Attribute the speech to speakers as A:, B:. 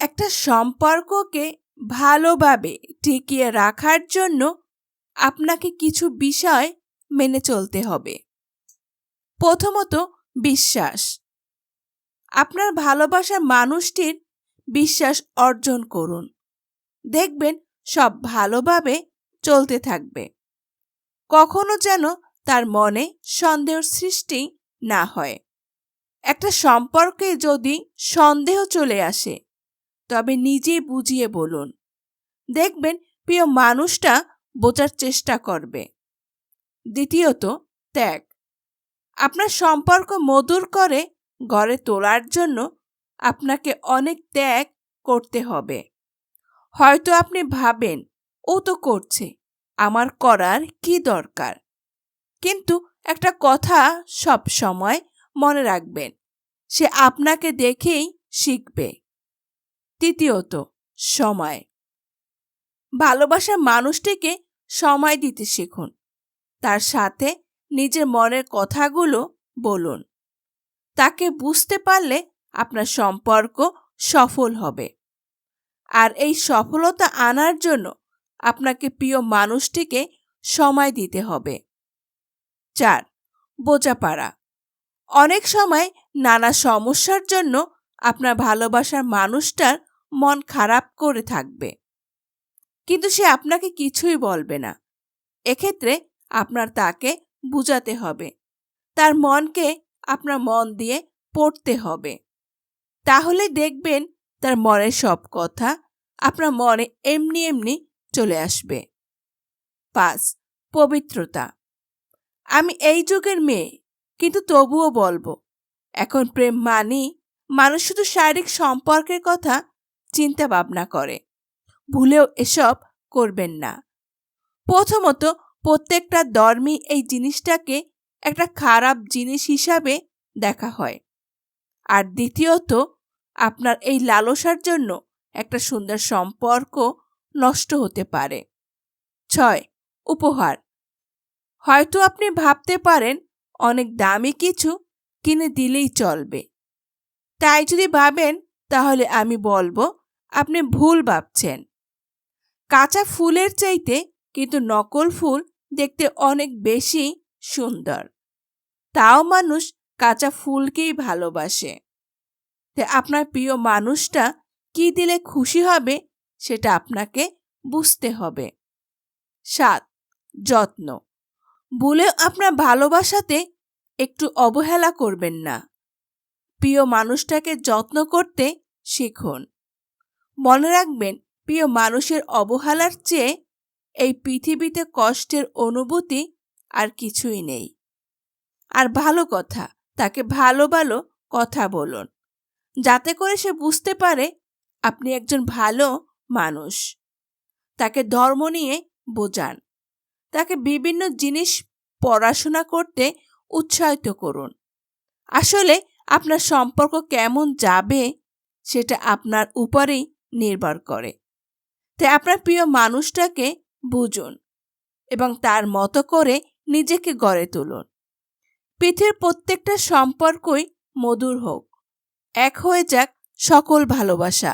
A: একটা সম্পর্ককে ভালোভাবে টিকিয়ে রাখার জন্য আপনাকে কিছু বিষয় মেনে চলতে হবে। প্রথমত, বিশ্বাস। আপনার ভালোবাসার মানুষটির বিশ্বাস অর্জন করুন। দেখবেন সব ভালোভাবে চলতে থাকবে। কখনো যেন তার মনে সন্দেহের সৃষ্টি না হয়। একটা সম্পর্কে যদি সন্দেহ চলে আসে, তবে নিজেই বুঝিয়ে বলুন। দেখবেন প্রিয় মানুষটা বোঝার চেষ্টা করবে। দ্বিতীয়ত, ত্যাগ। আপনার সম্পর্ক মধুর করে গড়ে তোলার জন্য আপনাকে অনেক ত্যাগ করতে হবে। হয়তো আপনি ভাবেন, ও তো করছে, আমার করার কি দরকার। কিন্তু একটা কথা সব সময় মনে রাখবেন, সে আপনাকে দেখেই শিখবে। তৃতীয়ত, সময়। ভালোবাসার মানুষটিকে সময় দিতে শিখুন। তার সাথে নিজের মনের কথাগুলো বলুন। তাকে বুঝতে পারলে আপনার সম্পর্ক সফল হবে। আর এই সফলতা আনার জন্য আপনাকে প্রিয় মানুষটিকে সময় দিতে হবে। 4. বোঝাপড়া। অনেক সময় নানা সমস্যার জন্য আপনার ভালোবাসার মানুষটার মন খারাপ করে থাকবে, কিন্তু সে আপনাকে কিছুই বলবে না। এক্ষেত্রে আপনার তাকে বুঝাতে হবে। তার মনকে আপনার মন দিয়ে পড়তে হবে। তাহলে দেখবেন তার মনের সব কথা আপনার মনে এমনি এমনি চলে আসবে। 5. পবিত্রতা। আমি এই যুগের মেয়ে, কিন্তু তবুও বলবো, এখন প্রেম মানি মানুষ শুধু শারীরিক সম্পর্কের কথা চিন্তা ভাবনা করে। ভুলেও এসব করবেন না। প্রথমত, প্রত্যেকটা ধর্মই এই জিনিসটাকে একটা খারাপ জিনিস হিসাবে দেখা হয়। আর দ্বিতীয়ত, আপনার এই লালসার জন্য একটা সুন্দর সম্পর্ক নষ্ট হতে পারে। 6. উপহার। হয়তো আপনি ভাবতে পারেন অনেক দামি কিছু কিনে দিলেই চলবে। তাই যদি ভাবেন, তাহলে আমি বলবো আপনি ভুল ভাবছেন। কাঁচা ফুলের চাইতে কিন্তু নকল ফুল দেখতে অনেক বেশি সুন্দর। তাও মানুষ কাঁচা ফুলকেই ভালোবাসে। তাই আপনার প্রিয় মানুষটা কি দিলে খুশি হবে সেটা আপনাকে বুঝতে হবে। 7. যত্ন। ভুলেও আপনার ভালোবাসাতে একটু অবহেলা করবেন না। প্রিয় মানুষটাকে যত্ন করতে শিখুন। মনে রাখবেন, প্রিয় মানুষের অবহেলার চেয়ে এই পৃথিবীতে কষ্টের অনুভূতি আর কিছুই নেই। আর ভালো কথা, তাকে ভালো ভালো কথা বলুন, যাতে করে সে বুঝতে পারে আপনি একজন ভালো মানুষ। তাকে ধর্ম নিয়ে বোঝান। তাকে বিভিন্ন জিনিস পড়াশোনা করতে উৎসাহিত করুন। আসলে আপনার সম্পর্ক কেমন যাবে সেটা আপনার উপরেই নির্ভর করে। তাই আপনার প্রিয় মানুষটাকে বুঝুন এবং তার মতো করে নিজেকে গড়ে তুলুন। পৃথিবীর প্রত্যেকটা সম্পর্কই মধুর হোক। এক হয়ে যাক সকল ভালোবাসা।